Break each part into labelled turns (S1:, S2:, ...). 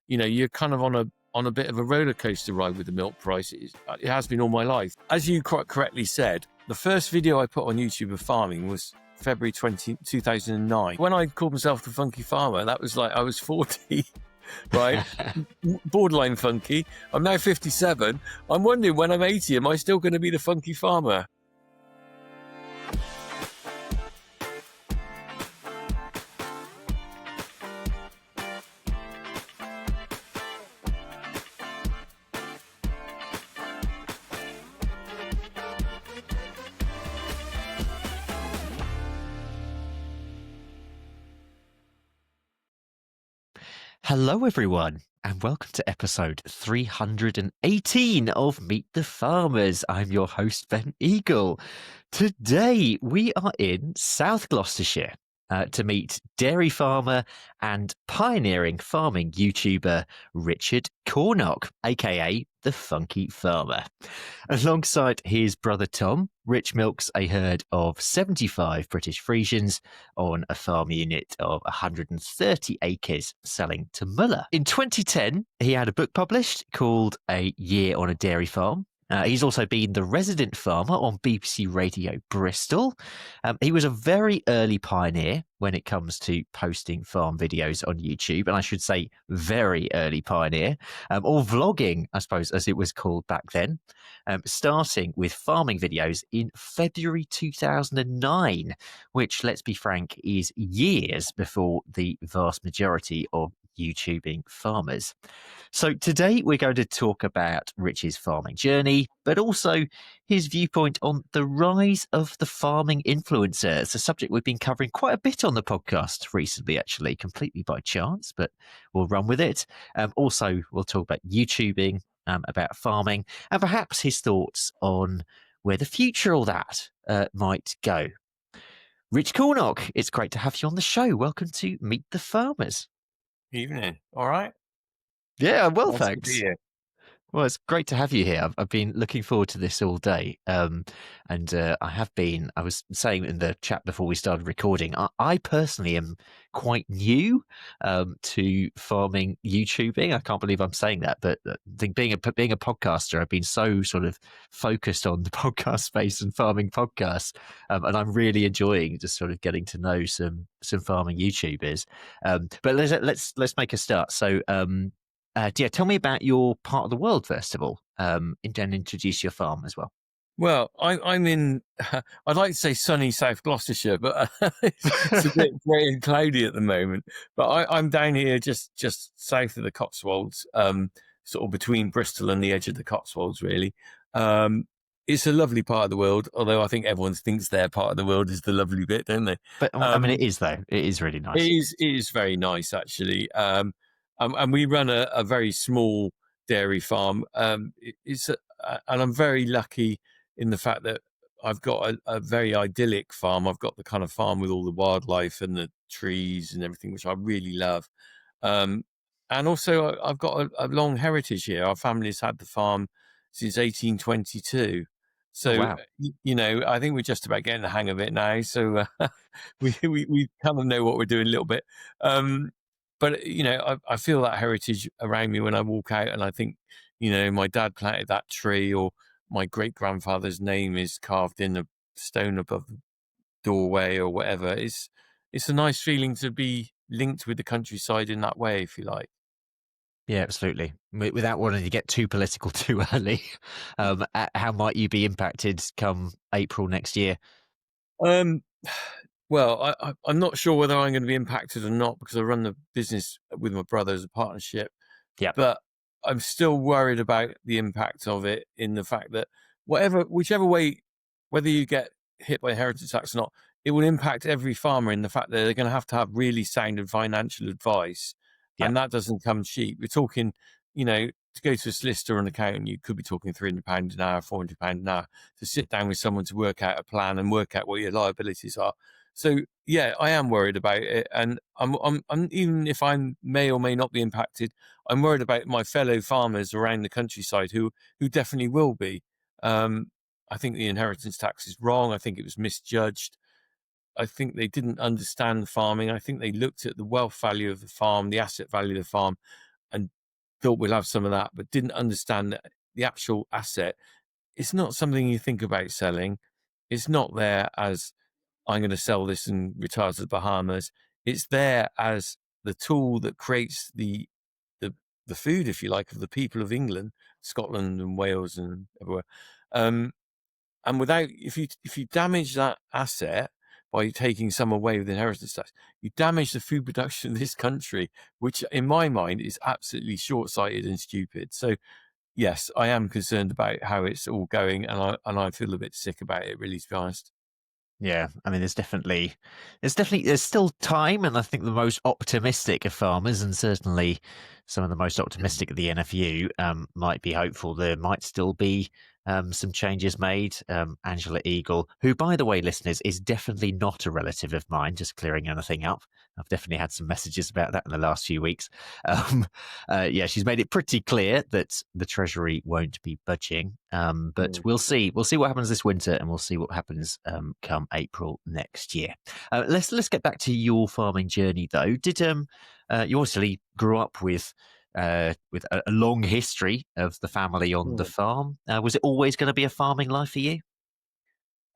S1: you're kind of on a bit of a roller coaster ride with the milk price. It has been all my life. As you quite correctly said, the first video I put on YouTube of farming was February 2009. When I called myself the Funky Farmer, that was like I was 40, right? Borderline funky. I'm now 57. I'm wondering when I'm 80, am I still going to be the Funky Farmer?
S2: Hello, everyone, and welcome to episode 318 of Meet the Farmers. I'm your host, Ben Eagle. Today, we are in South Gloucestershire to meet dairy farmer and pioneering farming YouTuber Richard Cornock, aka The Funky Farmer. Alongside his brother Tom, Rich milks a herd of 75 British Friesians on a farm unit of 130 acres selling to Muller. In 2010, he had a book published called A Year on a Dairy Farm. He's also been the resident farmer on BBC Radio Bristol. He was a very early pioneer when it comes to posting farm videos on YouTube, and I should say very early pioneer, or vlogging, I suppose, as it was called back then, starting with farming videos in February 2009, which, let's be frank, is years before the vast majority of YouTubing farmers. So today we're going to talk about Rich's farming journey, but also his viewpoint on the rise of the farming influencer. It's a subject we've been covering quite a bit on the podcast recently, actually, completely by chance, but we'll run with it. Also, we'll talk about YouTubing, about farming, and perhaps his thoughts on where the future of all that might go. Rich Cornock, it's great to have you on the show. Welcome to Meet the Farmers.
S1: Evening. All right.
S2: Yeah, well,
S1: Nice
S2: thanks.
S1: to be here.
S2: Well, it's great to have you here. I've been looking forward to this all day. I was saying in the chat before we started recording, I personally am quite new to farming YouTubing. I can't believe I'm saying that, but being a podcaster, I've been so sort of focused on the podcast space and farming podcasts. And I'm really enjoying just sort of getting to know some farming YouTubers. But let's make a start. So, tell me about your part of the world, first of all, and then introduce your farm as well.
S1: Well, I'm in, I'd like to say sunny South Gloucestershire, but it's a bit grey and cloudy at the moment. But I'm down here just south of the Cotswolds, sort of between Bristol and the edge of the Cotswolds, really. It's a lovely part of the world, although I think everyone thinks their part of the world is the lovely bit, don't they?
S2: But I mean, it is, though. It is really nice.
S1: It is very nice, actually. And we run a very small dairy farm. And I'm very lucky in the fact that I've got a very idyllic farm. I've got the kind of farm with all the wildlife and the trees and everything, which I really love. And also I've got a long heritage here. Our family's had the farm since 1822. So,
S2: wow.
S1: I think we're just about getting the hang of it now. So we kind of know what we're doing a little bit. But, I feel that heritage around me when I walk out, and I think, my dad planted that tree, or my great-grandfather's name is carved in a stone above the doorway or whatever. It's a nice feeling to be linked with the countryside in that way, if you like.
S2: Yeah, absolutely. Without wanting to get too political too early, how might you be impacted come April next year?
S1: Well, I'm not sure whether I'm going to be impacted or not, because I run the business with my brother as a partnership.
S2: Yeah.
S1: But I'm still worried about the impact of it, in the fact that whichever way, whether you get hit by inheritance tax or not, it will impact every farmer, in the fact that they're going to have really sound financial advice. Yeah. And that doesn't come cheap. We're talking, to go to a solicitor or an accountant, you could be talking £300 an hour, £400 an hour, to sit down with someone to work out a plan and work out what your liabilities are. So yeah, I am worried about it, and I'm even if I may or may not be impacted, I'm worried about my fellow farmers around the countryside who definitely will be. I think the inheritance tax is wrong. I think it was misjudged. I think they didn't understand farming. I think they looked at the wealth value of the farm, the asset value of the farm, and thought we'll have some of that, but didn't understand that the actual asset, it's not something you think about selling. It's not there as I'm going to sell this and retire to the Bahamas. It's there as the tool that creates the the food, if you like, of the people of England, Scotland and Wales and everywhere. Um, and without, if you damage that asset by taking some away with inheritance tax, you damage the food production of this country, which in my mind is absolutely short-sighted and stupid. So yes, I am concerned about how it's all going, and I feel a bit sick about it, really, to be honest.
S2: Yeah, I mean, there's still time, and I think the most optimistic of farmers, and certainly some of the most optimistic of the NFU, might be hopeful there might still be some changes made. Angela Eagle, who, by the way, listeners, is definitely not a relative of mine, just clearing anything up. I've definitely had some messages about that in the last few weeks. Um, yeah, she's made it pretty clear that the Treasury won't be budging. But
S1: Mm.
S2: we'll see. We'll see what happens this winter, and we'll see what happens come April next year. Let's get back to your farming journey, though. Did you obviously grew up with a long history of the family on the
S1: Mm.
S2: farm? Was it always going to be a farming life for you?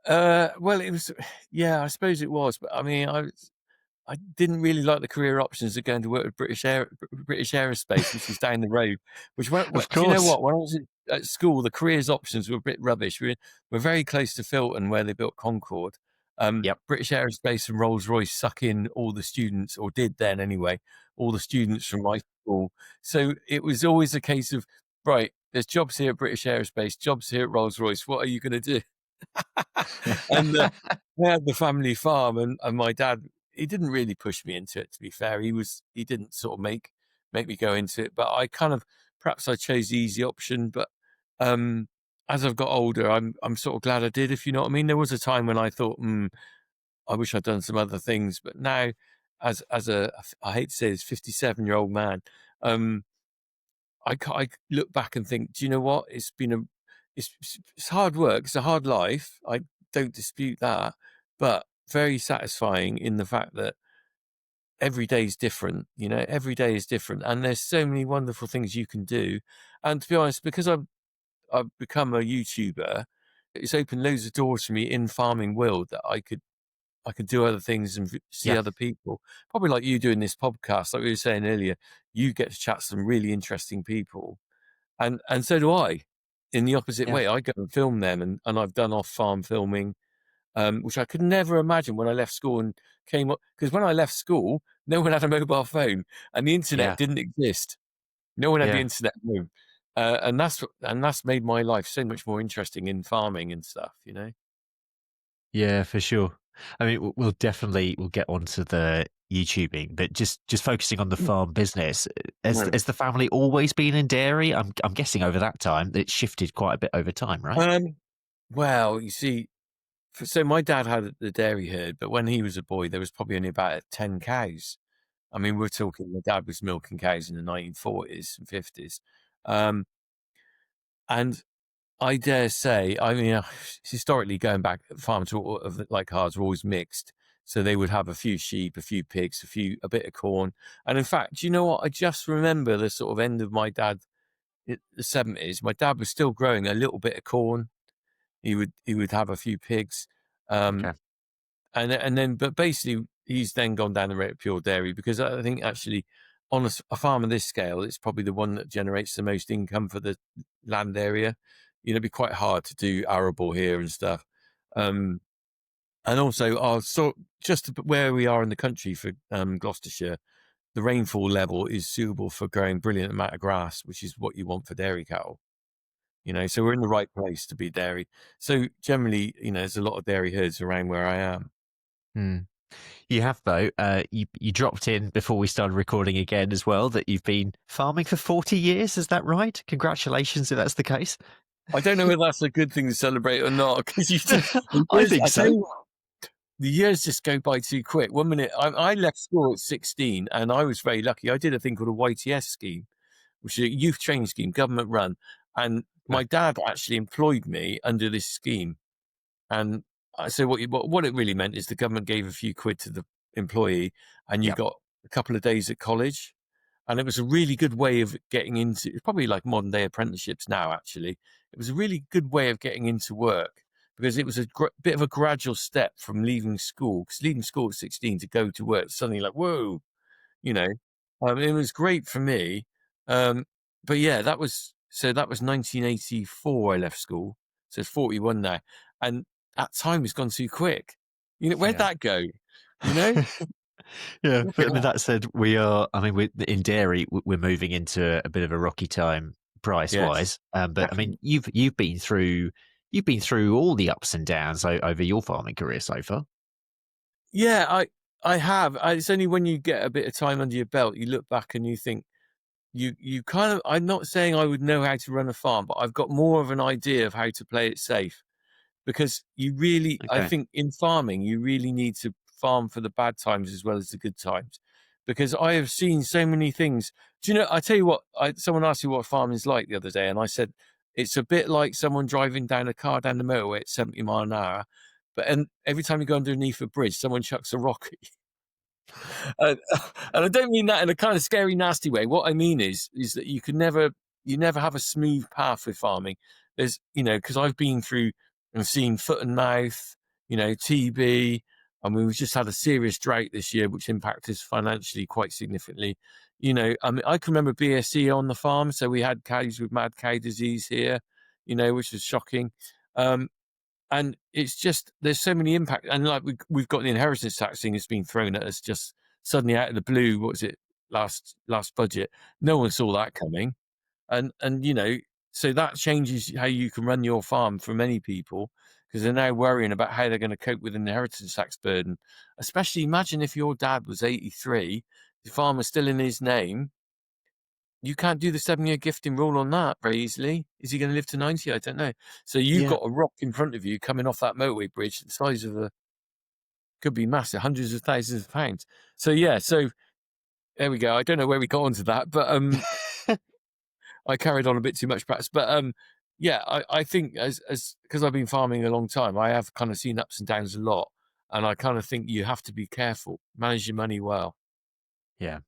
S1: Well, it was, yeah, I suppose it was, but I mean, I didn't really like the career options of going to work with British Aerospace, which was down the road. Which
S2: Of
S1: do you know
S2: course.
S1: what? When I was at school, the careers options were a bit rubbish. We're very close to Filton, where they built Concorde.
S2: Yep.
S1: British Aerospace and Rolls Royce suck in all the students, or did then anyway, all the students from my school. So it was always a case of, right, there's jobs here at British Aerospace, jobs here at Rolls Royce. What are you going to do? And we had the family farm, and my dad, he didn't really push me into it, to be fair. He didn't sort of make me go into it, but I kind of, perhaps I chose the easy option. But as I've got older, I'm sort of glad I did, if you know what I mean. There was a time when I thought, I wish I'd done some other things, but now, as a, I hate to say this, 57-year-old man, um, I look back and think, do you know what? It's hard work. It's a hard life. I don't dispute that, but very satisfying in the fact that every day is different. You know, every day is different, and there's so many wonderful things you can do. And to be honest, because I've become a YouTuber, it's opened loads of doors for me in farming world that I could do other things and see
S2: Yeah.
S1: other people. Probably like you doing this podcast, like we were saying earlier, you get to chat to some really interesting people, and so do I. In the opposite
S2: Yeah.
S1: way, I go and film them, and I've done off farm filming, which I could never imagine when I left school and came up. Because when I left school, no one had a mobile phone, and the internet
S2: Yeah.
S1: didn't exist. No one had the
S2: Yeah.
S1: internet at home, and that's made my life so much more interesting in farming and stuff. You know.
S2: Yeah, for sure. I mean, we'll get onto the YouTubing, but just focusing on the farm business.
S1: Right.
S2: Has the family always been in dairy? I'm guessing over that time it shifted quite a bit over time, right?
S1: Um, well, you see, so my dad had the dairy herd, but when he was a boy, there was probably only about 10 cows. I mean, we're talking, my dad was milking cows in the 1940s and 50s. Um, and I dare say, I mean, historically going back, farms like ours were always mixed. So they would have a few sheep, a few pigs, a bit of corn. And in fact, do you know what? I just remember the sort of end of my dad, the 70s. My dad was still growing a little bit of corn. He would have a few pigs. Um,
S2: Okay.
S1: and then, but basically he's then gone down the route of pure dairy, because I think actually on a farm of this scale, it's probably the one that generates the most income for the land area. You know, it'd be quite hard to do arable here and stuff. Um, and also just where we are in the country for Gloucestershire, the rainfall level is suitable for growing brilliant amount of grass, which is what you want for dairy cattle. You know, so we're in the right place to be dairy. So generally, you know, there's a lot of dairy herds around where I am.
S2: Hmm. You have though. You dropped in before we started recording again as well that you've been farming for 40 years. Is that right? Congratulations if that's the case.
S1: I don't know whether that's a good thing to celebrate or not, because the
S2: I
S1: years,
S2: think
S1: I tell
S2: so.
S1: you what, the years just go by too quick. One minute, I left school at 16, and I was very lucky. I did a thing called a YTS scheme, which is a youth training scheme, government run. And
S2: Okay.
S1: my dad actually employed me under this scheme. And so what it really meant is the government gave a few quid to the employee, and you
S2: Yep.
S1: got a couple of days at college. And it was a really good way of getting into, it's probably like modern day apprenticeships now, actually. It was a really good way of getting into work because it was a bit of a gradual step from leaving school. Because leaving school at 16 to go to work, suddenly like, whoa, you know, it was great for me. Um, but yeah, that was 1984. I left school, so it's 41 now, and that time has gone too quick. Where'd
S2: Yeah.
S1: that go? You know,
S2: Yeah,
S1: look
S2: but
S1: at
S2: I mean,
S1: that.
S2: that said, we are. I mean, in dairy, we're moving into a bit of a rocky time price
S1: Yes,
S2: wise. But I mean,
S1: definitely.
S2: you've been through all the ups and downs over your farming career so far.
S1: Yeah, I have. It's only when you get a bit of time under your belt, you look back and you think you kind of. I'm not saying I would know how to run a farm, but I've got more of an idea of how to play it safe. Because I
S2: Okay.
S1: think in farming, you really need to farm for the bad times as well as the good times. Because I have seen so many things. Do you know, I tell you what, someone asked me what farming is like the other day, and I said, it's a bit like someone driving down a car down the motorway at 70 mile an hour. And every time you go underneath a bridge, someone chucks a rock at you. And, and I don't mean that in a kind of scary, nasty way. What I mean is that you never have a smooth path with farming. There's, because I've been through and seen foot and mouth, TB. I mean, we've just had a serious drought this year, which impacted us financially quite significantly. I mean, I can remember BSE on the farm, so we had cows with mad cow disease here, which was shocking. Um, and it's just there's so many impact, and like we've got the inheritance tax thing that's been thrown at us just suddenly out of the blue. What was it last budget? No one saw that coming, and so that changes how you can run your farm for many people because they're now worrying about how they're going to cope with an inheritance tax burden. Especially imagine if your dad was 83, the farm was still in his name. You can't do the 7-year gifting rule on that very easily. Is he going to live to 90? I don't know. So you've
S2: Yeah.
S1: got a rock in front of you coming off that motorway bridge, the size of could be massive, hundreds of thousands of pounds. So yeah, so there we go. I don't know where we got onto that, but I carried on a bit too much perhaps. But yeah, I think as because I've been farming a long time, I have kind of seen ups and downs a lot. And I kind of think you have to be careful, manage your money well.
S2: Yeah.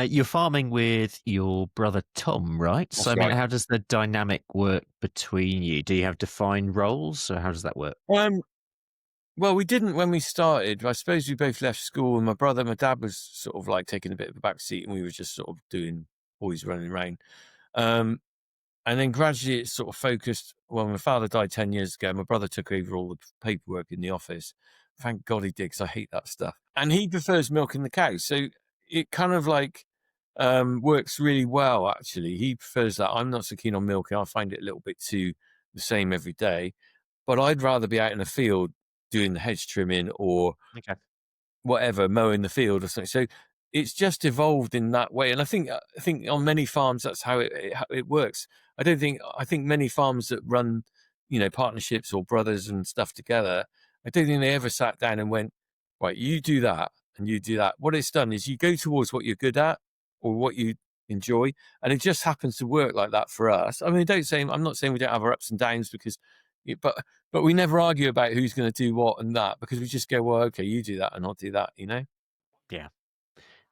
S2: You're farming with your brother Tom, right? So,
S1: That's
S2: I mean,
S1: right.
S2: how does the dynamic work between you? Do you have defined roles, or how does that work?
S1: Um, Well, we didn't when we started. I suppose we both left school, and my dad was sort of like taking a bit of a back seat, and we were just sort of doing boys running around. Um, and then gradually it sort of focused. Well, my father died 10 years ago. My brother took over all the paperwork in the office. Thank God he did, because I hate that stuff. And he prefers milking the cows. So it kind of like works really well, actually. He prefers that. I'm not so keen on milking. I find it a little bit too the same every day. But I'd rather be out in the field doing the hedge trimming or
S2: Okay.
S1: whatever, mowing the field or something. So it's just evolved in that way. And I think on many farms that's how it works. I think many farms that run, partnerships or brothers and stuff together, I don't think they ever sat down and went, right, you do that and you do that. What it's done is you go towards what you're good at or what you enjoy. And it just happens to work like that for us. I mean, I'm not saying we don't have our ups and downs because, but we never argue about who's going to do what and that because we just go, well, okay, you do that and I'll do that.
S2: Yeah.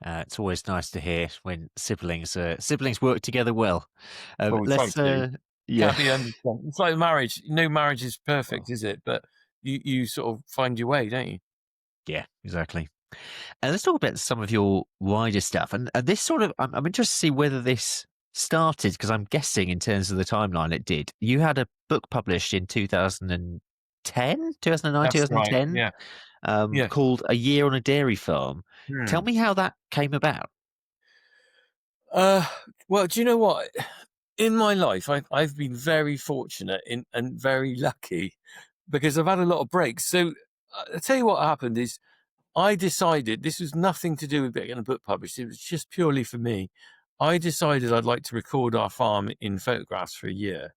S2: It's always nice to hear when siblings work together well.
S1: Well, we try
S2: Let's
S1: to.
S2: yeah.
S1: Can't be 100%. It's like marriage. No marriage is perfect, is it? But you sort of find your way, don't you?
S2: Yeah, exactly. And let's talk about some of your wider stuff. And this sort of, I'm interested to see whether this started, because I'm guessing in terms of the timeline it did. You had a book published in 2010, 2009,
S1: That's right.
S2: 2010,
S1: Yeah. Yeah.
S2: called A Year on a Dairy Farm. Tell
S1: Hmm.
S2: me how that came about.
S1: Uh, well, do you know what? In my life, I've been very fortunate and very lucky because I've had a lot of breaks. So I'll tell you what happened is I decided this was nothing to do with getting a book published. It was just purely for me. I decided I'd like to record our farm in photographs for a year,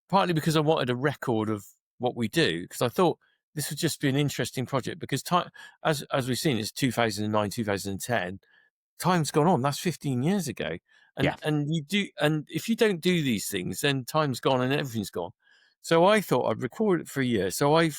S1: partly because I wanted a record of what we do, because I thought this would just be an interesting project. Because time, as we've seen, it's 2009, 2010. Time's gone on. That's 15 years ago,
S2: Yeah.
S1: and if you don't do these things, then time's gone and everything's gone. So I thought I'd record it for a year. So I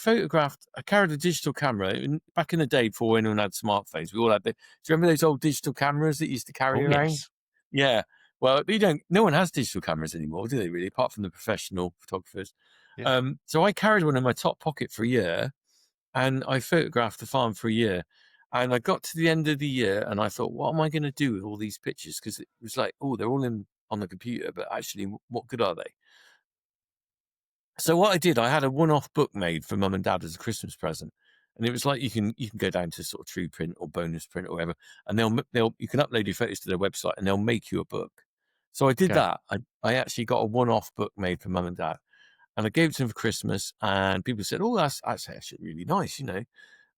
S1: carried a digital camera back in the day before anyone had smartphones. We all had do you remember those old digital cameras that you used to carry
S2: Oh,
S1: around?
S2: yes.
S1: Yeah. Well, no one has digital cameras anymore, do they really? Apart from the professional photographers.
S2: Yeah.
S1: So I carried one in my top pocket for a year and I photographed the farm for a year. And I got to the end of the year and I thought, what am I going to do with all these pictures? Because it was like, oh, they're all on the computer, but actually, what good are they? So what I did, I had a one-off book made for mum and dad as a Christmas present, and it was like you can go down to sort of True Print or Bonus Print or whatever, and you can upload your photos to their website, and they'll make you a book. So I did
S2: Okay.
S1: that. I actually got a one-off book made for mum and dad, and I gave it to them for Christmas. And people said, "Oh, that's actually really nice," you know.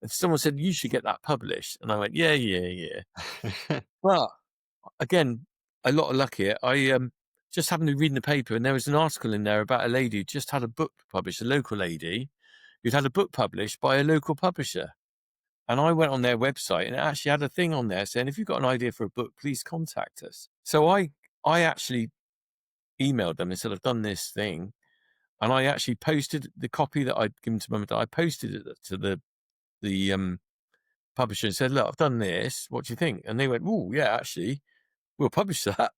S1: And someone said, "You should get that published," and I went, "Yeah, yeah, yeah." Well, again, a lot of luck here. I just happened to be reading the paper, and there was an article in there about a lady who just had a book published, a local lady who'd had a book published by a local publisher. And I went on their website, and it actually had a thing on there saying, "If you've got an idea for a book, please contact us." So I actually emailed them and said, "I've done this thing," and I actually posted the copy that I'd given to mum and dad. I posted it to the publisher and said, "Look, I've done this. What do you think?" And they went, "Oh, yeah, actually, we'll publish that."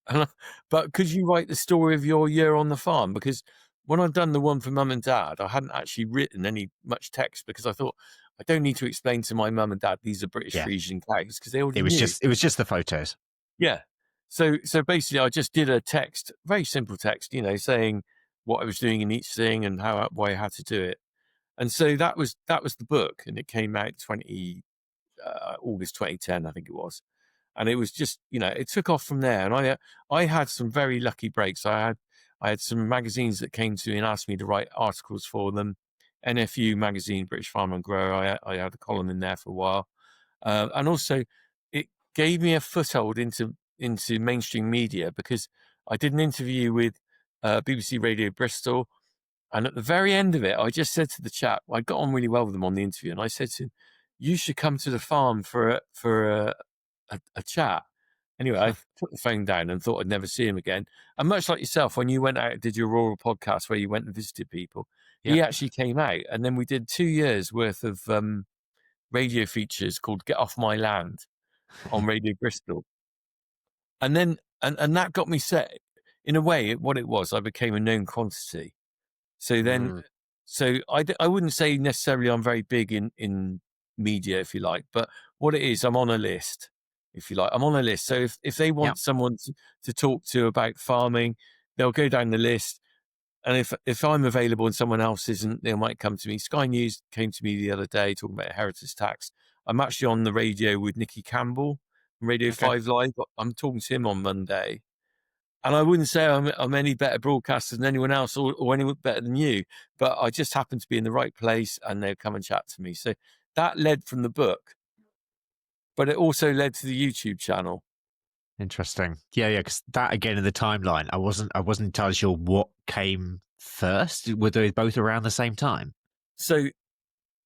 S1: But could you write the story of your year on the farm? Because when I'd done the one for mum and dad, I hadn't actually written much text because I thought I don't need to explain to my mum and dad these are British
S2: Yeah.
S1: Frisian cows because they already
S2: It was
S1: knew.
S2: just the photos.
S1: Yeah. So basically, I just did a text, very simple text, you know, saying what I was doing in each thing and why I had to do it. And so that was the book, and it came out August 2010, I think it was. And it was just, you know, it took off from there. And I had some very lucky breaks. I had some magazines that came to me and asked me to write articles for them. NFU magazine, British Farmer and Grower. I had a column in there for a while, and also it gave me a foothold into mainstream media because I did an interview with BBC Radio Bristol, and at the very end of it, I just said to the chap, I got on really well with him on the interview, and I said to him, "You should come to the farm for a chat." Anyway, I put the phone down and thought I'd never see him again. And much like yourself, when you went out and did your rural podcast where you went and visited people,
S2: Yeah.
S1: he actually came out, and then we did 2 years worth of radio features called "Get Off My Land" on Radio Bristol, and then and that got me set. In a way, what it was, I became a known quantity. So then,
S2: Mm.
S1: so I wouldn't say necessarily I'm very big in media, if you like, but what it is, I'm on a list, if you like. I'm on a list. So if they
S2: Yeah.
S1: want someone to talk to about farming, they'll go down the list. And if I'm available and someone else isn't, they might come to me. Sky News came to me the other day talking about inheritance tax. I'm actually on the radio with Nicky Campbell from Radio
S2: Okay.
S1: 5 Live. I'm talking to him on Monday. And I wouldn't say I'm any better broadcaster than anyone else or anyone better than you, but I just happen to be in the right place and they'll come and chat to me. So that led from the book, but it also led to the YouTube channel.
S2: Interesting. Yeah. Because that again in the timeline, I wasn't entirely sure what came first. Were they both around the same time?
S1: So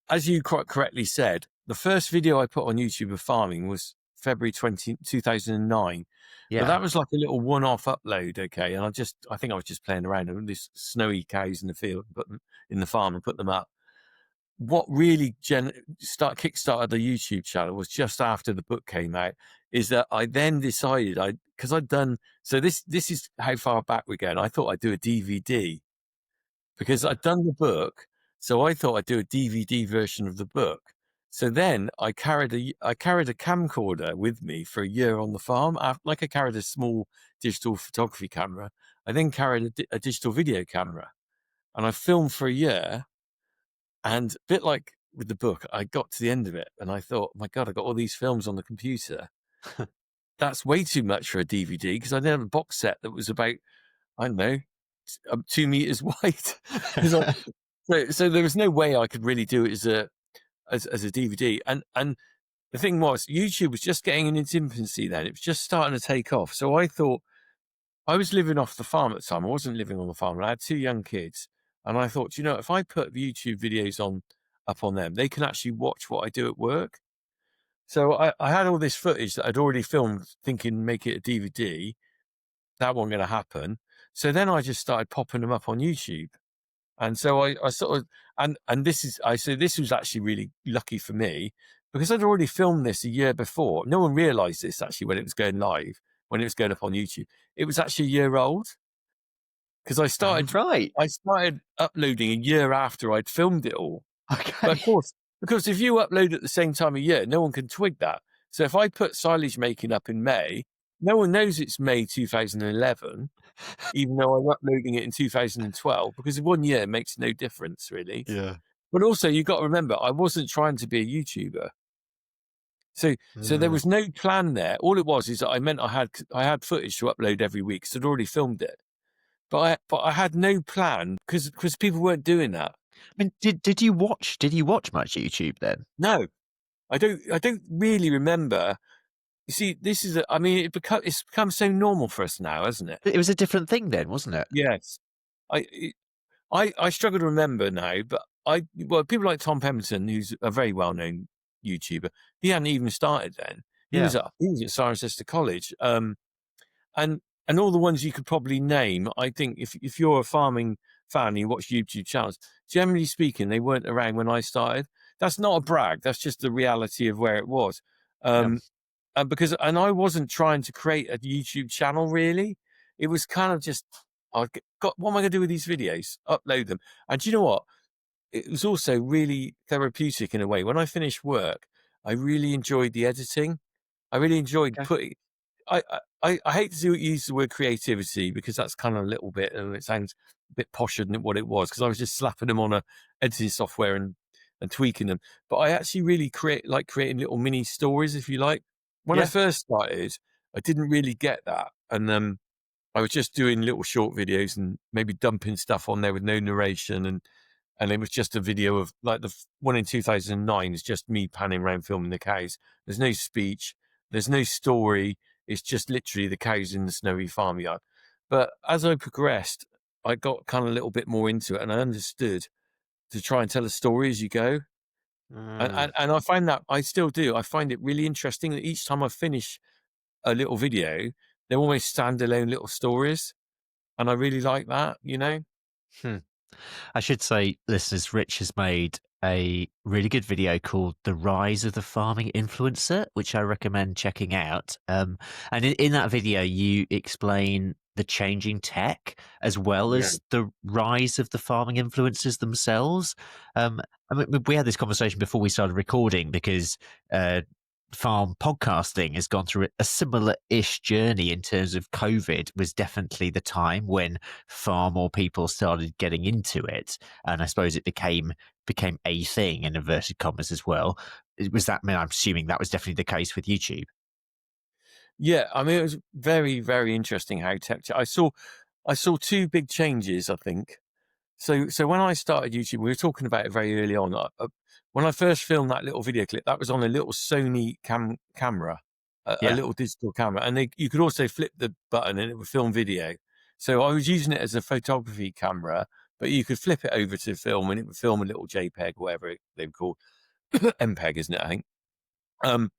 S1: as you quite correctly said, the first video I put on YouTube of farming was February 2009. But
S2: Yeah.
S1: that was like a little one-off upload, okay? And I think I was just playing around with these snowy cows in the field, put them in the farm and put them up. What really kickstarted the YouTube channel was just after the book came out. Is that I then decided because I'd done so. This is how far back we're going. I thought I'd do a DVD because I'd done the book, so I thought I'd do a DVD version of the book. So then I carried a camcorder with me for a year on the farm, like I carried a small digital photography camera. I then carried a digital video camera, and I filmed for a year. And a bit like with the book, I got to the end of it and I thought, my God, I got all these films on the computer. That's way too much for a DVD because I didn't have a box set that was about, I don't know, 2 meters wide. 'Cause so there was no way I could really do it as a DVD. And the thing was, YouTube was just getting in its infancy then. It was just starting to take off. So I thought, I was living off the farm at the time. I wasn't living on the farm. I had 2 young kids. And I thought, you know, if I put YouTube videos up on them, they can actually watch what I do at work. So I had all this footage that I'd already filmed thinking make it a DVD. That wasn't going to happen. So then I just started popping them up on YouTube. And so I sort of, and this is, I say this was actually really lucky for me because I'd already filmed this a year before. No one realized this actually when it was going live, when it was going up on YouTube. It was actually a year old because
S2: Oh, right.
S1: I started uploading a year after I'd filmed it all. But of
S2: Okay.
S1: course, because if you upload at the same time of year, no one can twig that. So if I put silage making up in May, no one knows it's May 2011, even though I'm uploading it in 2012, because 1 year makes no difference really.
S2: Yeah.
S1: But also, you got to remember, I wasn't trying to be a YouTuber, so there
S2: Mm.
S1: was no plan there. All it was is that I meant I had footage to upload every week, so I'd already filmed it. But I had no plan because people weren't doing that.
S2: I mean, did you watch much YouTube then?
S1: No, I don't really remember. You see, this is I mean, it's become so normal for us now, hasn't it?
S2: It was a different thing then, wasn't it?
S1: Yes. I I struggle to remember now, but well, people like Tom Pemberton, who's a very well-known YouTuber, he hadn't even started then.
S2: Yeah.
S1: He was at Cirencester College, and all the ones you could probably name. I think if you're a farming fan and you watch YouTube channels, generally speaking, they weren't around when I started. That's not a brag. That's just the reality of where it was.
S2: Yeah.
S1: And I wasn't trying to create a YouTube channel really. It was kind of just, what am I going to do with these videos? Upload them. And do you know what? It was also really therapeutic in a way. When I finished work, I really enjoyed the editing. I really enjoyed
S2: Okay.
S1: putting. I hate to use the word creativity because that's kind of a little bit, and it sounds a bit posher than what it was because I was just slapping them on a editing software and tweaking them. But I actually really creating little mini stories, if you like. When I
S2: Yeah.
S1: first started, I didn't really get that, and I was just doing little short videos and maybe dumping stuff on there with no narration, and it was just a video of like one in 2009 is just me panning around filming the cows. There's no speech, there's no story. It's just literally the cows in the snowy farmyard. But as I progressed, I got kind of a little bit more into it, and I understood to try and tell a story as you go.
S2: Mm.
S1: And I find that I still do. I find it really interesting that each time I finish a little video, they're almost standalone little stories, and I really like that. You know?
S2: Hmm. I should say, listeners, Rich has made a really good video called The Rise of the Farming Influencer, which I recommend checking out. And in that video, you explain the changing tech as well
S1: Yeah.
S2: as the rise of the farming influencers themselves. I mean, we had this conversation before we started recording because farm podcasting has gone through a similar-ish journey in terms of COVID was definitely the time when far more people started getting into it, and I suppose it became a thing in inverted commas as well. Was that? I mean, I'm assuming that was definitely the case with YouTube.
S1: Yeah, I mean, it was very, very interesting how I saw two big changes. I think so. When I started YouTube, we were talking about it very early on. When I first filmed that little video clip, that was on a little Sony camera, a
S2: Yeah.
S1: little digital camera, and you could also flip the button and it would film video. So I was using it as a photography camera, but you could flip it over to film and it would film a little JPEG, whatever they were called, MPEG, isn't it? I think. Um,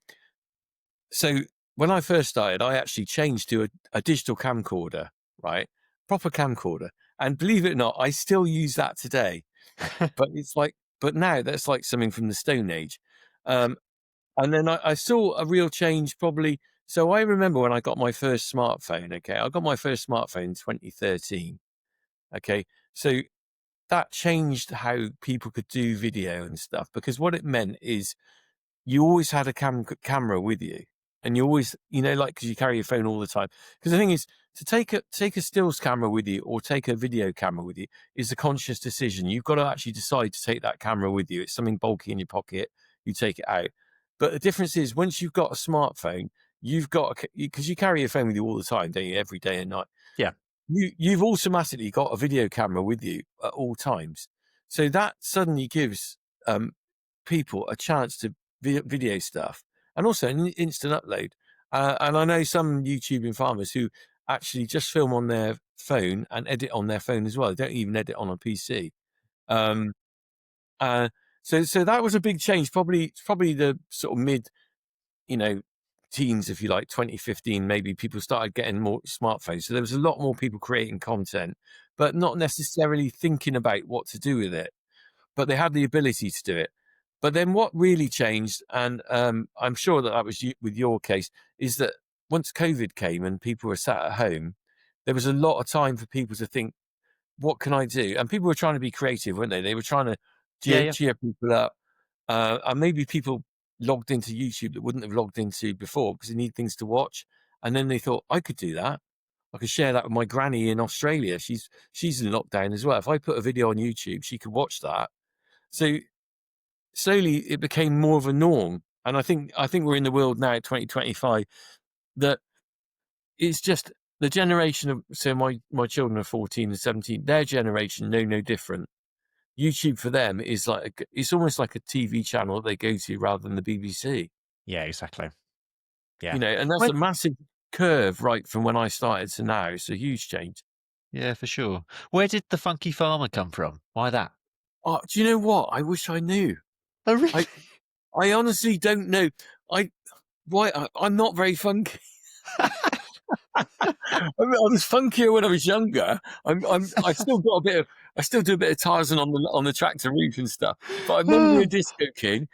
S1: So when I first started, I actually changed to a digital camcorder, right? Proper camcorder. And believe it or not, I still use that today. But but now that's like something from the Stone Age. Um, and then I saw a real change probably. So I remember when I got my first smartphone, okay? I got my first smartphone in 2013. Okay. So that changed how people could do video and stuff because what it meant is you always had a camera with you, and you always, like because you carry your phone all the time. Because the thing is, to take a stills camera with you or take a video camera with you is a conscious decision. You've got to actually decide to take that camera with you. It's something bulky in your pocket. You take it out. But the difference is once you've got a smartphone, you've got because you carry your phone with you all the time, don't you? Every day and night.
S2: Yeah.
S1: You've automatically got a video camera with you at all times. So that suddenly gives people a chance to video stuff and also an instant upload. And I know some YouTubing farmers who actually just film on their phone and edit on their phone as well. They don't even edit on a PC. Um, uh, so that was a big change. Probably the sort of mid, you know, teens, if you like, 2015, maybe people started getting more smartphones. So there was a lot more people creating content, but not necessarily thinking about what to do with it. But they had the ability to do it. But then what really changed, and I'm sure that that was with your case, is that once COVID came and people were sat at home, there was a lot of time for people to think, what can I do? And people were trying to be creative, weren't they? They were trying to
S2: Yeah, yeah.
S1: cheer people up. And maybe people logged into YouTube that wouldn't have logged into before because they need things to watch. And then they thought, I could do that. I could share that with my granny in Australia. She's in lockdown as well. If I put a video on YouTube, she could watch that. So slowly it became more of a norm. And I think we're in the world now, 2025, that it's just the generation of, so my children are 14 and 17, their generation know no different. YouTube for them is like, it's almost like a TV channel that they go to rather than the BBC,
S2: Yeah, exactly. Yeah.
S1: and that's
S2: Where,
S1: a massive curve right from when I started to now. It's a huge change.
S2: yeah, for sure. Where did the Funky Farmer come from? Why that?
S1: Oh, do you know what? I wish I knew.
S2: Oh, really?
S1: I honestly don't know. I'm not very funky. I was funkier when I was younger. I still got I still do a bit of Tarzan on the tractor roof and stuff. But I've never been a disco king.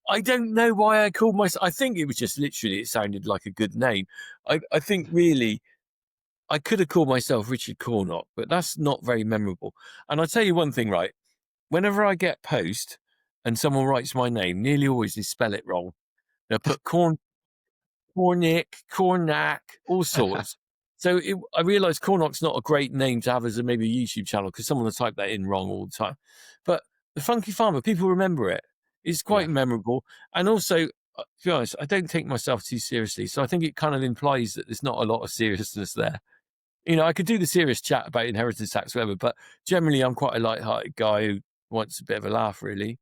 S1: I don't know why I called myself. I think it was just literally, it sounded like a good name. I think really I could have called myself Richard Cornock, but that's not very memorable. And I'll tell you one thing, right? Whenever I get post and someone writes my name, nearly always they spell it wrong. They'll put Cornick, Cornack, all sorts. So I realised Cornock's not a great name to have as maybe a YouTube channel because someone will type that in wrong all the time. But the Funky Farmer, people remember it. It's quite
S2: Yeah.
S1: memorable. And also, to be honest, I don't take myself too seriously. So I think it kind of implies that there's not a lot of seriousness there. I could do the serious chat about inheritance tax, whatever, but generally I'm quite a light-hearted guy who wants a bit of a laugh, really.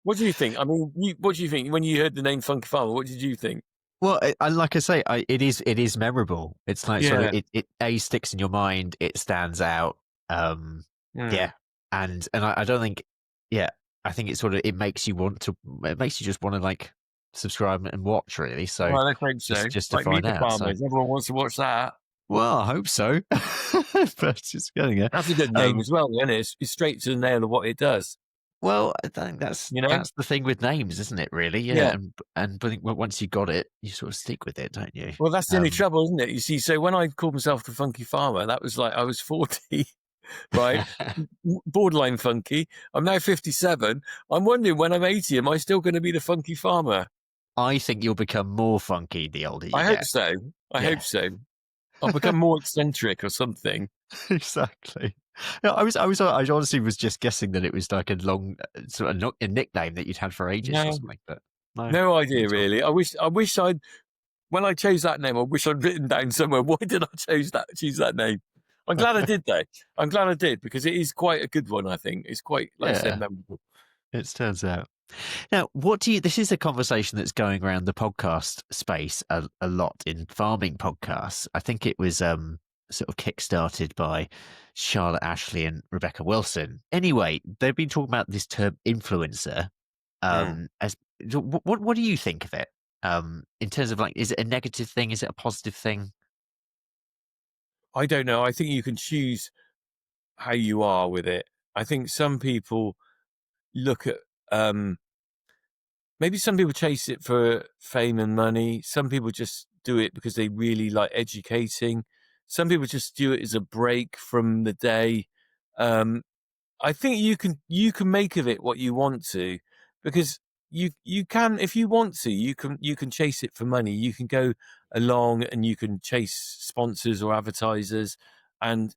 S1: What do you think? I mean, what do you think when you heard the name Funky Farmer? What did you think?
S2: Well, like I say, it is memorable. It's like sort of
S1: Yeah.
S2: it a sticks in your mind. It stands out. Yeah, and I don't think, yeah, I think it sort of, it makes you just want to like subscribe and watch, really. So
S1: Well, I think so.
S2: just to
S1: Like Meet
S2: find
S1: the
S2: out. So,
S1: Farmers. Everyone wants to watch that.
S2: well, I hope so. But just getting it.
S1: That's a good name as well, isn't it? It's straight to the nail of what it does.
S2: Well, I think that's
S1: You know?
S2: the thing with names, isn't it? Really,
S1: Yeah.
S2: yeah. And I think once you got it, you sort of stick with it, don't you?
S1: Well, that's the only trouble, isn't it? You see, so when I called myself the Funky Farmer, that was like I was 40, right? Borderline funky. I'm now 57. I'm wondering when I'm 80, am I still going to be the Funky Farmer?
S2: I think you'll become more funky the older you
S1: I
S2: get.
S1: hope so. I
S2: Yeah.
S1: hope so. I'll become more eccentric or something.
S2: Exactly. No, I honestly was just guessing that it was like a long sort of a nickname that you'd had for ages or something, but
S1: No idea, really. I wish I'd, when I chose that name, I wish I'd written down somewhere, why did I choose that name? I'm glad I did, though. I'm glad I did, because it is quite a good one, I think. It's quite, like I said, memorable.
S2: It turns out. Now, this is a conversation that's going around the podcast space a lot in farming podcasts. I think it was sort of kickstarted by Charlotte Ashley and Rebecca Wilson. Anyway, they've been talking about this term influencer. As what do you think of it? In terms of like, is it a negative thing? Is it a positive thing?
S1: I don't know. I think you can choose how you are with it. I think some people look at, maybe some people chase it for fame and money. Some people just do it because they really like educating. Some people just do it as a break from the day. I think you can make of it what you want to, because you can, if you want to, you can chase it for money. You can go along and you can chase sponsors or advertisers and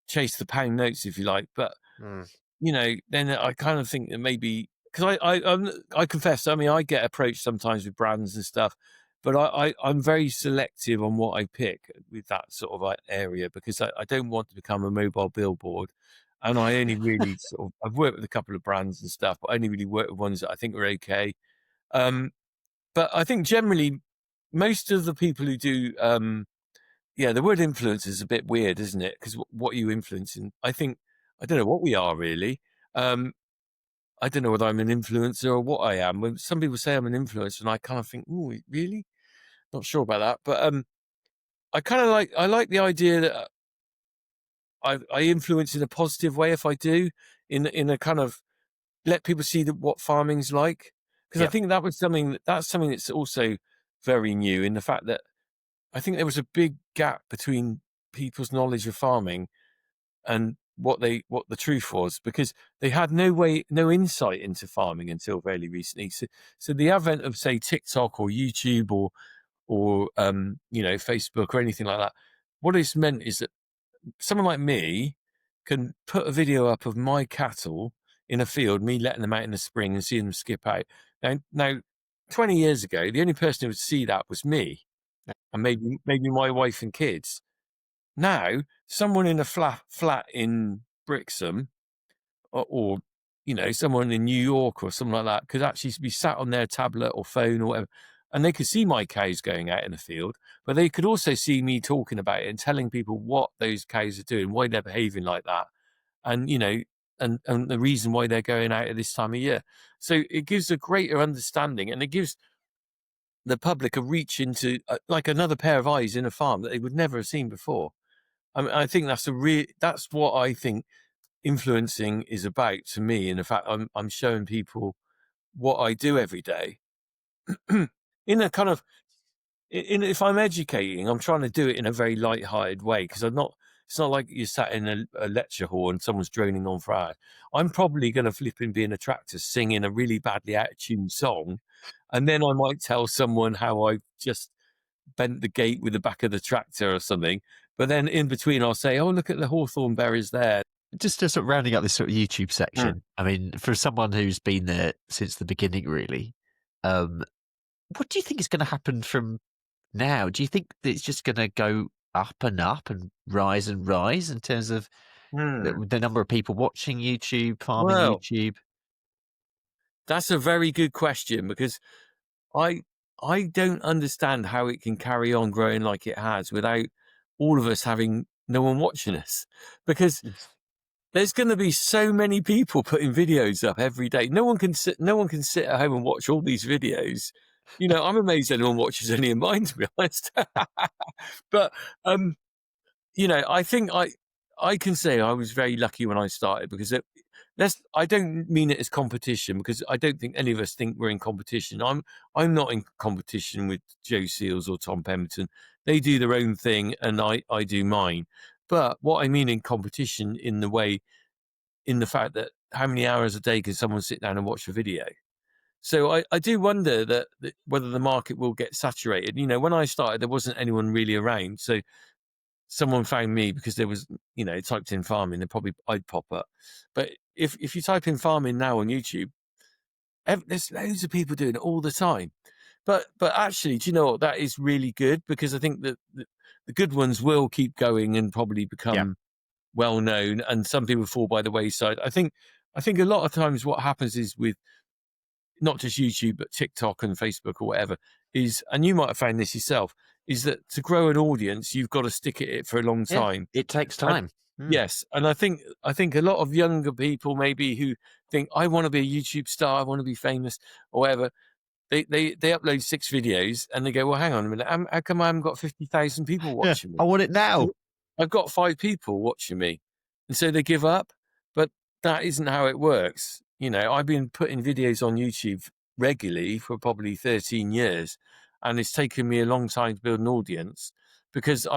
S1: chase the pound notes if you like. But then I kind of think that maybe, because I confess, I mean, I get approached sometimes with brands and stuff, but I'm very selective on what I pick with that sort of area, because I don't want to become a mobile billboard. And I only really I've worked with a couple of brands and stuff, but I only really work with ones that I think are okay. But I think generally most of the people who do, the word influence is a bit weird, isn't it? Because what are you influencing? I don't know what we are really. I don't know whether I'm an influencer or what I am. When some people say I'm an influencer, and I kind of think, oh, really? Not sure about that. But I like the idea that I influence in a positive way if I do, in a kind of let people see what farming's like. Because I
S2: Yep.
S1: think that's something that's also very new in the fact that I think there was a big gap between people's knowledge of farming and what the truth was, because they had no insight into farming until fairly recently. So the advent of, say, TikTok or YouTube or Facebook or anything like that, what it's meant is that someone like me can put a video up of my cattle in a field, me letting them out in the spring and seeing them skip out. Now, 20 years ago, the only person who would see that was me and maybe my wife and kids. Now, someone in a flat in Brixham or someone in New York or something like that could actually be sat on their tablet or phone or whatever, and they could see my cows going out in the field, but they could also see me talking about it and telling people what those cows are doing, why they're behaving like that, and and the reason why they're going out at this time of year. So it gives a greater understanding, and it gives the public a reach into like another pair of eyes in a farm that they would never have seen before. I mean, I think that's what I think influencing is about to me. And in fact, I'm showing people what I do every day in a kind of if I'm educating, I'm trying to do it in a very light-hearted way, because it's not like you're sat in a lecture hall and someone's droning on for hours. I'm probably going to flip and be in a tractor singing a really badly out-of-tune song, and then I might tell someone how I just bent the gate with the back of the tractor or something. But then in between, I'll say, "Oh, look at the hawthorn berries there."
S2: Just to sort of rounding up this sort of YouTube section,
S1: Mm.
S2: I mean, for someone who's been there since the beginning, really, what do you think is going to happen from now? Do you think that it's just going to go up and rise in terms of
S1: Mm.
S2: the number of people watching YouTube, farming
S1: Well,
S2: YouTube?
S1: that's a very good question, because I I don't understand how it can carry on growing like it has without all of us having no one watching us, because there's going to be so many people putting videos up every day. No one can sit at home and watch all these videos. I'm amazed anyone watches any of mine, to be honest. But I think I can say I was very lucky when I started, because I don't mean it as competition, because I don't think any of us think we're in competition. I'm not in competition with Joe Seals or Tom Pemberton. They do their own thing and I do mine. But what I mean in competition in the fact that how many hours a day can someone sit down and watch a video? So I do wonder that whether the market will get saturated. When I started, there wasn't anyone really around. So someone found me because there was, typed in farming, then probably I'd pop up. But if you type in farming now on YouTube, there's loads of people doing it all the time. But actually, do you know what? That is really good, because I think that the good ones will keep going and probably
S2: Yeah.
S1: become well known, and some people fall by the wayside. I think a lot of times what happens is with not just YouTube, but TikTok and Facebook or whatever, and you might have found this yourself, is that to grow an audience, you've got to stick at it for a long
S2: Yeah.
S1: time.
S2: It takes
S1: And
S2: time.
S1: yes, and I think a lot of younger people maybe who think, I want to be a YouTube star, I want to be famous or whatever, they upload 6 videos and they go, well, hang on a minute, how come I haven't got 50,000 people
S2: Yeah.
S1: watching
S2: I
S1: me?
S2: want it now.
S1: I've got 5 people watching me. And so they give up. But that isn't how it works. I've been putting videos on YouTube regularly for probably 13 years, and it's taken me a long time to build an audience, because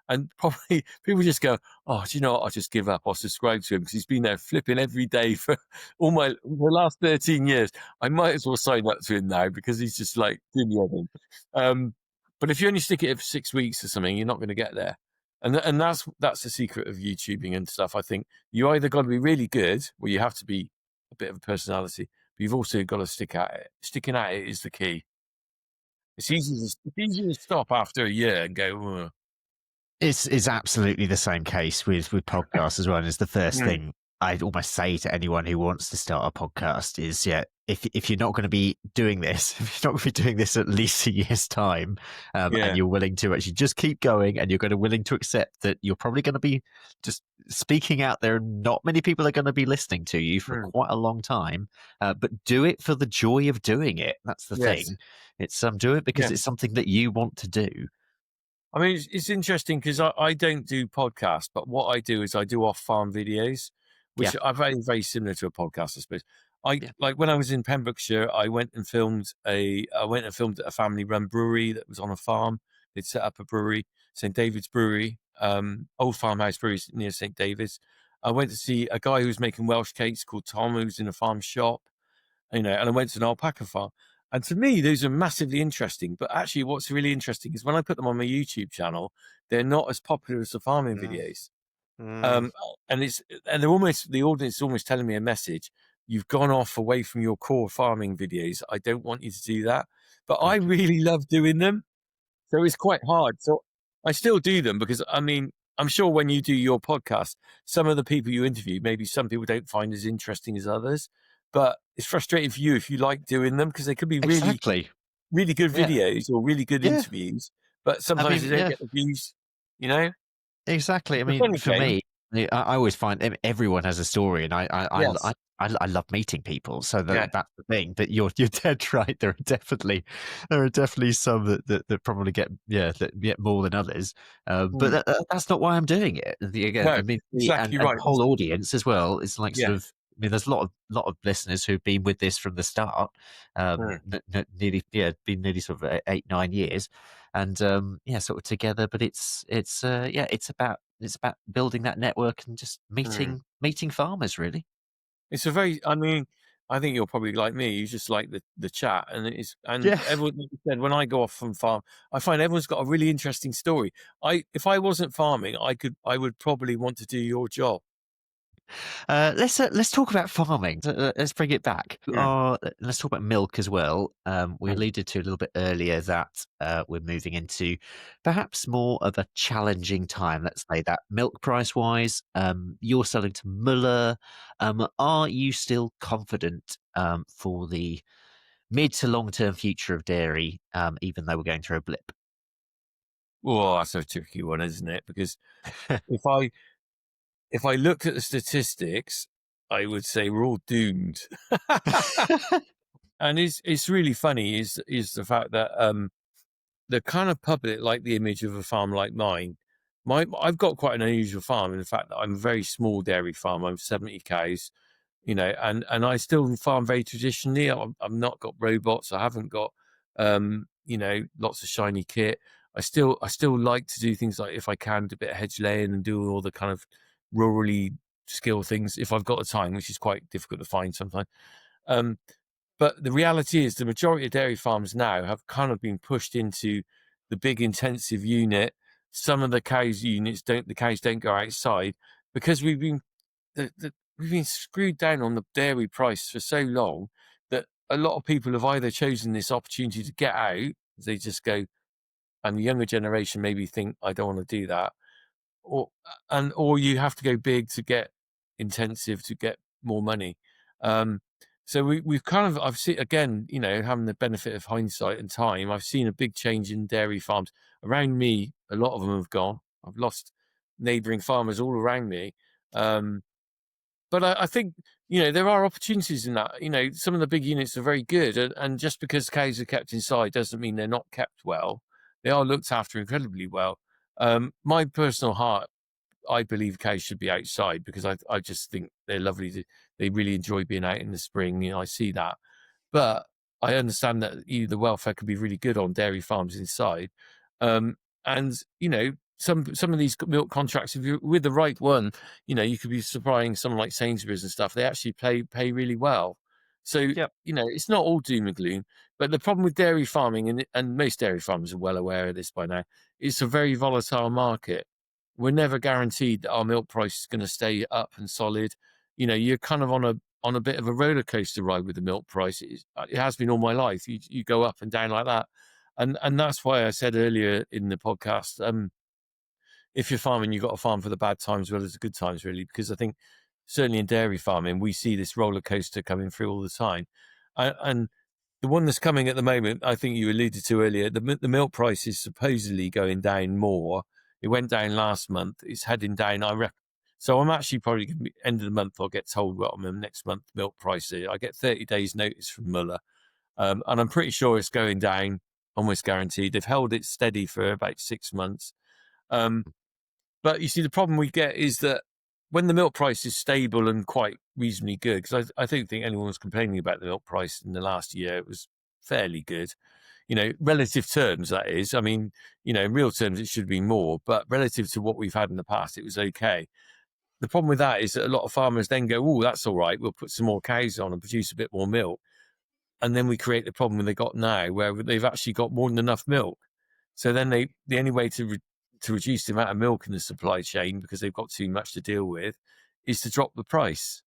S1: and probably people just go, oh, do you know what? I'll just give up. I'll subscribe to him because he's been there flipping every day for the last 13 years. I might as well sign up to him now, because he's just like doing the other. But if you only stick it for 6 weeks or something, you're not going to get there. And that's the secret of YouTubing and stuff. I think you either got to be really good, or you have to be a bit of a personality, but you've also got to stick at it. Sticking at it is the key. It's easy to stop after a year and go, ugh.
S2: It's absolutely the same case with podcasts as well. And it's the first
S1: Mm,
S2: thing I'd almost say to anyone who wants to start a podcast is, yeah, if you're not going to be doing this, if you're not going to be doing this at least a year's time, and
S1: yeah,
S2: you're willing to actually just keep going, and you're going to willing to accept that you're probably going to be just speaking out there, not many people are going to be listening to you for
S1: Mm.
S2: quite a long time. But do it for the joy of doing it. That's the
S1: Yes.
S2: thing. It's do it because
S1: Yeah.
S2: it's something that you want to do.
S1: I mean, it's interesting because I don't do podcasts, but what I do is I do off-farm videos,
S2: Yeah,
S1: which are very, very similar to a podcast, I suppose. I
S2: yeah,
S1: like when I was in Pembrokeshire, I went and filmed at a family-run brewery that was on a farm. They'd set up a brewery, St David's Brewery, old farmhouse brewery near St David's. I went to see a guy who was making Welsh cakes called Tom, who was in a farm shop. And I went to an alpaca farm. And to me, those are massively interesting. But actually, what's really interesting is when I put them on my YouTube channel, they're not as popular as the farming
S3: Mm,
S1: videos.
S3: mm,
S1: And the audience is almost telling me a message. You've gone off away from your core farming videos. I don't want you to do that. But I
S2: gotcha.
S1: really love doing them. So it's quite hard. So I still do them because I mean, I'm sure when you do your podcast, some of the people you interview, maybe some people don't find as interesting as others, but it's frustrating for you if you like doing them because they could be really,
S2: Exactly.
S1: really good
S2: Yeah,
S1: videos or really good
S2: yeah.
S1: interviews, but
S2: I
S1: sometimes
S2: mean,
S1: they don't
S2: yeah.
S1: get the views, you know?
S2: Exactly. I
S1: It's a
S2: mean,
S1: funny
S2: for
S1: game.
S2: me, I always find everyone has a story, and
S1: Yes.
S2: I love meeting people. So
S1: Yeah.
S2: that's the thing. But you're dead right. There are definitely some that probably get more than others. But
S1: Mm.
S2: that's not why I'm doing it. Again,
S1: No,
S2: I mean,
S1: exactly
S2: and
S1: right.
S2: the whole audience as well. It's like
S1: Yeah.
S2: sort of. I mean, there's a lot of listeners who've been with this from the start.
S1: Mm,
S2: Been nearly sort of 8-9 years, and sort of together. But it's about building that network and just
S1: mm.
S2: meeting farmers, really.
S1: It's a very, I mean, I think you're probably like me. You just like the chat, and
S2: Yeah.
S1: everyone like you said when I go off from farm, I find everyone's got a really interesting story. If I wasn't farming, I would probably want to do your job.
S2: Let's talk about farming. Let's bring it back.
S1: Mm,
S2: Let's talk about milk as well. We
S1: mm.
S2: alluded to a little bit earlier that we're moving into perhaps more of a challenging time. Let's say that milk price wise, you're selling to Muller. Are you still confident for the mid to long term future of dairy, even though we're going through a blip?
S1: Well, that's a tricky one, isn't it? Because if I if I looked at the statistics, I would say we're all doomed. And it's really funny is the fact that the kind of public like the image of a farm like mine. I've got quite an unusual farm in the fact that I'm a very small dairy farm. I'm 70 cows, and I still farm very traditionally. I've not got robots. I haven't got, lots of shiny kit. I still like to do things like if I can do a bit of hedge laying and do all the kind of rurally skill things if I've got the time, which is quite difficult to find sometimes. Um, but the reality is the majority of dairy farms now have kind of been pushed into the big intensive unit. Some of the cows don't go outside because we've been screwed down on the dairy price for so long that a lot of people have either chosen this opportunity to get out, they just go, and the younger generation maybe think, I don't want to do that, or you have to go big to get intensive to get more money. Um, so we've kind of I've seen again, having the benefit of hindsight and time, I've seen a big change in dairy farms around me. A lot of them have gone. I've lost neighbouring farmers all around me. But I think there are opportunities in that. Some of the big units are very good, and just because cows are kept inside doesn't mean they're not kept well. They are looked after incredibly well. My personal heart, I believe cows should be outside because I just think they're lovely. They really enjoy being out in the spring. I see that. But I understand that the welfare could be really good on dairy farms inside. Um, and, some of these milk contracts, if you're with the right one, you could be supplying someone like Sainsbury's and stuff. They actually pay really well. So,
S3: yep.
S1: it's not all doom and gloom. But the problem with dairy farming, and most dairy farmers are well aware of this by now, it's a very volatile market. We're never guaranteed that our milk price is going to stay up and solid. You're kind of on a bit of a roller coaster ride with the milk price. It has been all my life. You go up and down like that, and that's why I said earlier in the podcast, if you're farming, you've got to farm for the bad times as well as the good times, really, because I think certainly in dairy farming we see this roller coaster coming through all the time, and the one that's coming at the moment, I think you alluded to earlier, the milk price is supposedly going down more. It went down last month. It's heading down. So I'm actually probably going to be end of the month. I'll get told what my next month milk price is. I get 30 days notice from Muller, and I'm pretty sure it's going down, almost guaranteed. They've held it steady for about 6 months. Um, but you see, the problem we get is that when the milk price is stable and quite reasonably good, because I don't think anyone was complaining about the milk price in the last year. It was fairly good, relative terms, that is. I mean, in real terms, it should be more, but relative to what we've had in the past, it was okay. The problem with that is that a lot of farmers then go, oh, that's all right. We'll put some more cows on and produce a bit more milk. And then we create the problem they got now where they've actually got more than enough milk. So then the only way to reduce the amount of milk in the supply chain, because they've got too much to deal with, is to drop the price.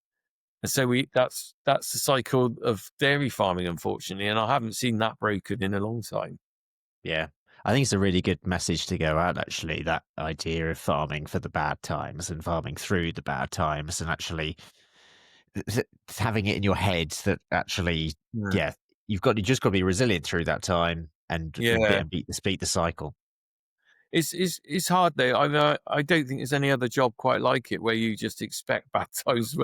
S1: And so that's the cycle of dairy farming, unfortunately. And I haven't seen that broken in a long time.
S2: Yeah. I think it's a really good message to go out, actually, that idea of farming for the bad times and farming through the bad times, and actually having it in your head that actually,
S1: Yeah.
S2: yeah, you just got to be resilient through that time and
S1: Yeah.
S2: beat the cycle.
S1: It's hard though. I don't think there's any other job quite like it where you just expect bad times.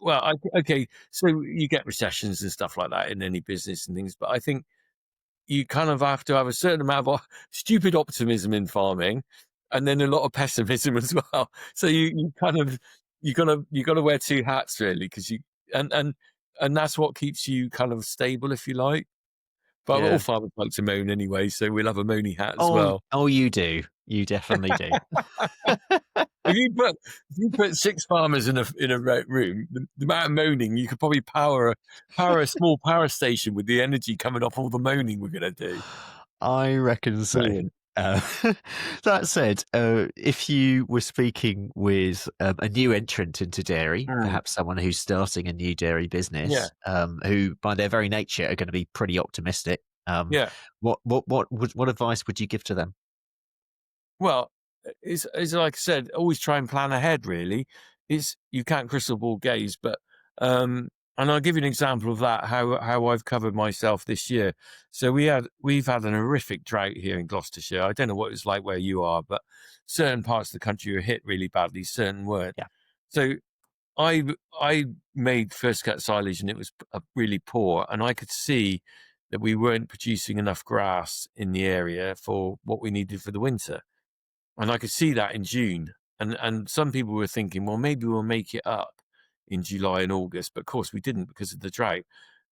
S1: Well, okay, so you get recessions and stuff like that in any business and things, but I think you kind of have to have a certain amount of stupid optimism in farming, and then a lot of pessimism as well. So you kind of you gotta wear two hats really, because and and and that's what keeps you kind of stable, if you like. But all
S2: Yeah.
S1: farmers like to moan anyway, so we'll have a moany hat as
S2: Oh,
S1: well.
S2: oh, you do. You definitely do.
S1: If you put 6 farmers in a room, the amount of moaning, you could probably power a small power station with the energy coming off all the moaning we're gonna do.
S2: I reckon so.
S1: Brilliant.
S2: Uh, that said, if you were speaking with a new entrant into dairy,
S1: Mm,
S2: perhaps someone who's starting a new dairy
S1: yeah,
S2: business, who by their very nature are going to be pretty optimistic,
S1: yeah.
S2: what advice would you give to them?
S1: Well, it's like I said, always try and plan ahead, really. It's you can't crystal ball gaze, but and I'll give you an example of that, how I've covered myself this year. So we've had an horrific drought here in Gloucestershire. I don't know what it's like where you are, but certain parts of the country were hit really badly, certain weren't.
S2: Yeah.
S1: So I made first cut silage and it was really poor, and I could see that we weren't producing enough grass in the area for what we needed for the winter. And I could see that in June. And some people were thinking, well, maybe we'll make it up in July and August. But of course we didn't because of the drought.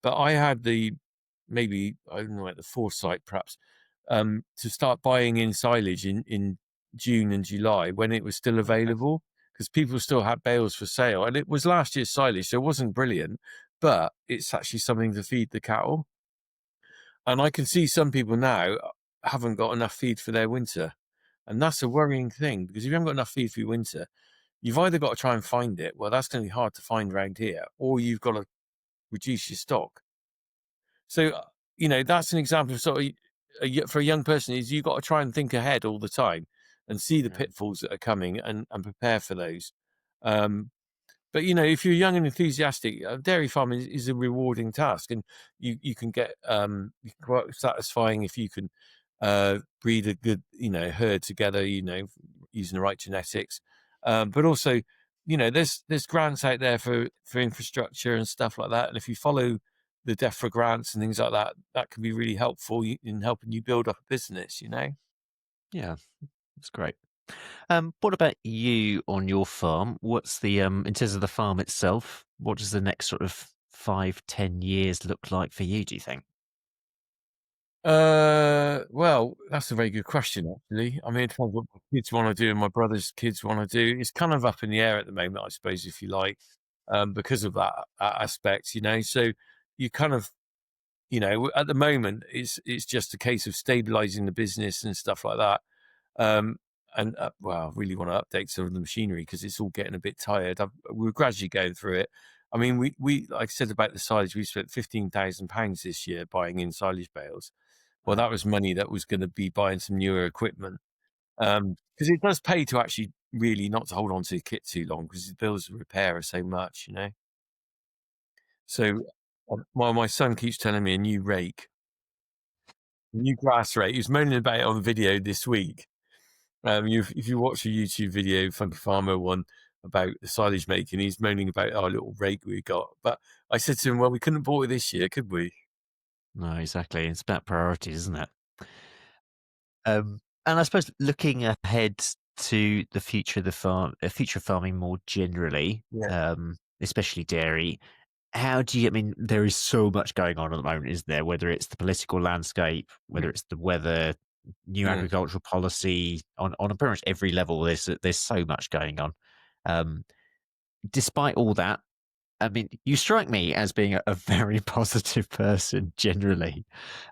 S1: But I had maybe, I don't know, like the foresight perhaps, to start buying in silage in June and July when it was still available, because people still had bales for sale. And it was last year's silage, so it wasn't brilliant, but it's actually something to feed the cattle. And I can see some people now haven't got enough feed for their winter. And that's a worrying thing, because if you haven't got enough feed for your winter, you've either got to try and find it. Well, that's going to be hard to find around here, or you've got to reduce your stock. So, that's an example of sort of for a young person is you've got to try and think ahead all the time and see the
S2: Mm.
S1: pitfalls that are coming and prepare for those. Um, but if you're young and enthusiastic, dairy farming is a rewarding task, and you can get quite satisfying if you can breed a good herd together, using the right genetics. But also, there's grants out there for infrastructure and stuff like that, and if you follow the DEFRA grants and things like that, that can be really helpful in helping you build up a business.
S2: Yeah, that's great. What about you on your farm? What's the in terms of the farm itself? What does the next sort of 5, 10 years look like for you? Do you think?
S1: Well, that's a very good question, actually. I mean, it depends what my kids want to do and my brother's kids want to do. It's kind of up in the air at the moment, I suppose, if you like, because of that aspect, So you kind of, at the moment, it's just a case of stabilizing the business and stuff like that. Um, and well, I really want to update some of the machinery because it's all getting a bit tired. We're gradually going through it. I mean, we like I said about the silage, we spent £15,000 this year buying in silage bales. Well,
S2: Wow.
S1: that was money that was going to be buying some newer equipment. Because it does pay to actually really not to hold on to the kit too long, because the bills of repair are so much. So, my son keeps telling me a new grass rake. He was moaning about it on the video this week. If you watch a YouTube video, Funky Farmer one, about the silage making. He's moaning about our little rake we got. But I said to him, well, we couldn't have bought it this year, could we?
S2: No, exactly. It's about priorities, isn't it? And I suppose looking ahead to the future of the future of farming more generally,
S1: Yeah.
S2: especially dairy, how do you? I mean, there is so much going on at the moment, isn't there? Whether it's the political landscape, whether it's the weather, new
S1: Yeah.
S2: agricultural policy, on pretty much every level, there's so much going on. Um, Despite all that, I mean, you strike me as being a very positive person generally.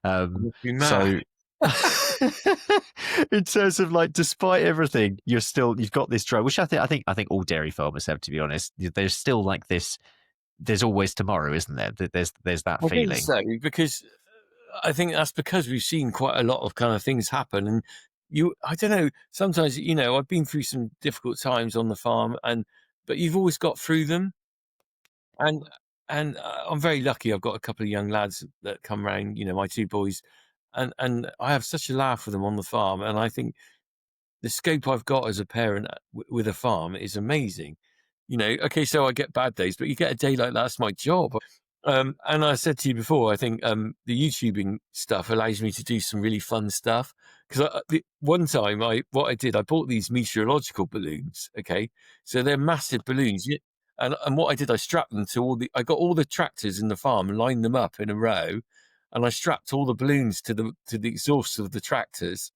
S1: I must be mad.
S2: So, in terms of like, despite everything, you've got this drive, which I think all dairy farmers have. To be honest, there's still like this. There's always tomorrow, isn't there? There's that
S1: I think
S2: feeling.
S1: so, because I think that's because we've seen quite a lot of kind of things happen. And I don't know, sometimes, I've been through some difficult times on the farm, but you've always got through them. And I'm very lucky. I've got a couple of young lads that come round, my two boys, and I have such a laugh with them on the farm. And I think the scope I've got as a parent with a farm is amazing. Okay, so I get bad days, but you get a day like that's my job. And I said to you before, I think the YouTubing stuff allows me to do some really fun stuff. Because one time, what I did, I bought these meteorological balloons. Okay, so they're massive balloons. And what I did, I strapped them to I got all the tractors in the farm and lined them up in a row, and I strapped all the balloons to the exhausts of the tractors,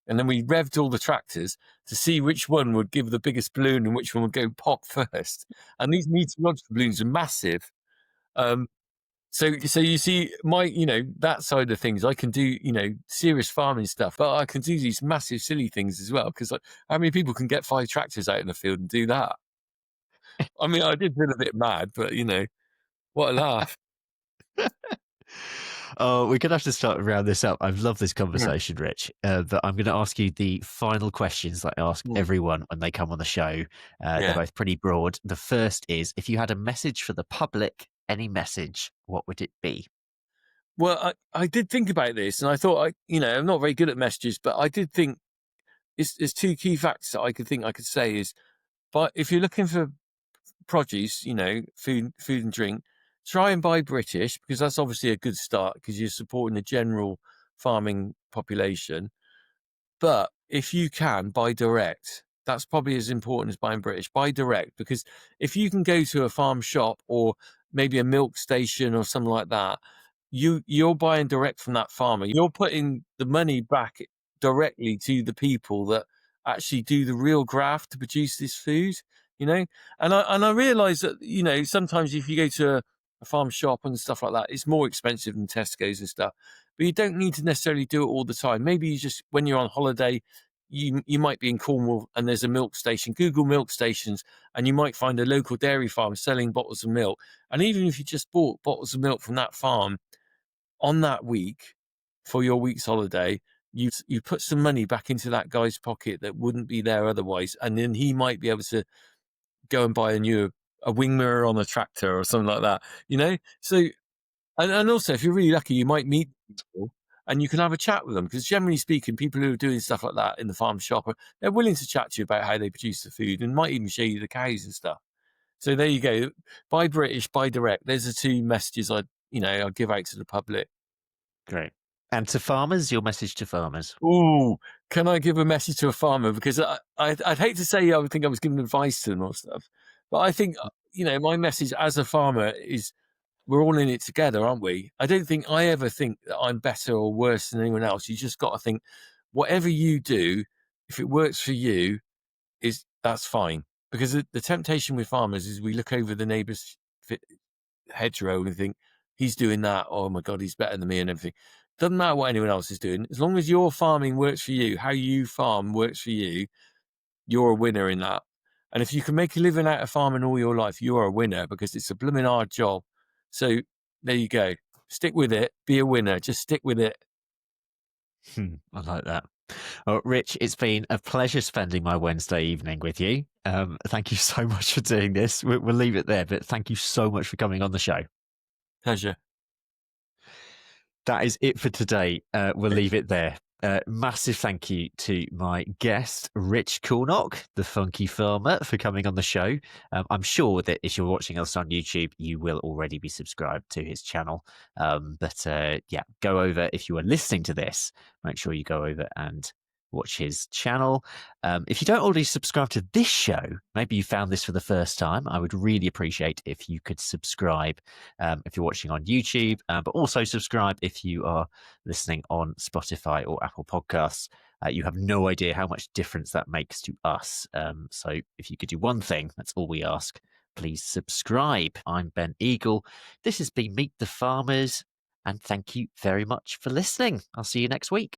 S1: and then we revved all the tractors to see which one would give the biggest balloon and which one would go pop first. And these meteorological balloons are massive. Um, so you see, that side of things, I can do, serious farming stuff, but I can do these massive, silly things as well. Because how many people can get 5 tractors out in the field and do that? I mean, I did feel a bit mad, but what a laugh.
S2: Oh, we're gonna have to start round this up. I've loved this
S1: Yeah.
S2: conversation, Rich. But I'm going to ask you the final questions that I ask
S1: Mm.
S2: everyone when they come on the show. They're
S1: Yeah.
S2: both pretty broad. The first is, if you had a message for the public, any message, what would it be?
S1: Well, I did think about this, and I thought, I'm not very good at messages, but I did think there's 2 key facts that I could say is, but if you're looking for produce, food and drink, try and buy British, because that's obviously a good start because you're supporting the general farming population. But if you can buy direct, that's probably as important as buying British. Buy direct, because if you can go to a farm shop or maybe a milk station or something like that, you're buying direct from that farmer. You're putting the money back directly to the people that actually do the real graft to produce this food, you know? And I realize that, sometimes if you go to a farm shop and stuff like that, it's more expensive than Tesco's and stuff. But you don't need to necessarily do it all the time. Maybe you just, when you're on holiday, you might be in Cornwall and there's a milk station. Google milk stations, and you might find a local dairy farm selling bottles of milk. And even if you just bought bottles of milk from that farm on that week for your week's holiday, you put some money back into that guy's pocket that wouldn't be there otherwise, and then he might be able to go and buy a wing mirror on a tractor or something like that. So and also, if you're really lucky, you might meet people and you can have a chat with them, because generally speaking, people who are doing stuff like that in the farm shop, they're willing to chat to you about how they produce the food and might even show you the cows and stuff. So there you go. Buy British, buy direct. There's the 2 messages I'd give out to the public.
S2: Great. And to farmers, your message to farmers.
S1: Ooh, can I give a message to a farmer? Because I'd hate to say I would think I was giving advice to them or stuff, but I think, my message as a farmer is, we're all in it together, aren't we? I don't think I ever think that I'm better or worse than anyone else. You just got to think, whatever you do, if it works for you, that's fine. Because the temptation with farmers is we look over the neighbour's hedgerow and think, he's doing that. Oh my God, he's better than me and everything. Doesn't matter what anyone else is doing. As long as your farming works for you, how you farm works for you, you're a winner in that. And if you can make a living out of farming all your life, you're a winner, because it's a blooming hard job. So there you go. Stick with it. Be a winner. Just stick with it.
S2: I like that. Well, Rich, it's been a pleasure spending my Wednesday evening with you. Thank you so much for doing this. We'll leave it there, but thank you so much for coming on the show.
S1: Pleasure.
S2: That is it for today. We'll leave it there. Massive thank you to my guest, Rich Cornock, the Funky Farmer, for coming on the show. I'm sure that if you're watching us on YouTube, you will already be subscribed to his channel. Yeah, go over if you are listening to this. Make sure you go over and watch his channel. If you don't already subscribe to this show, maybe you found this for the first time, I would really appreciate if you could subscribe if you're watching on YouTube, but also subscribe if you are listening on Spotify or Apple Podcasts. You have no idea how much difference that makes to us. So if you could do one thing, that's all we ask. Please subscribe. I'm Ben Eagle. This has been Meet the Farmers, and thank you very much for listening. I'll see you next week.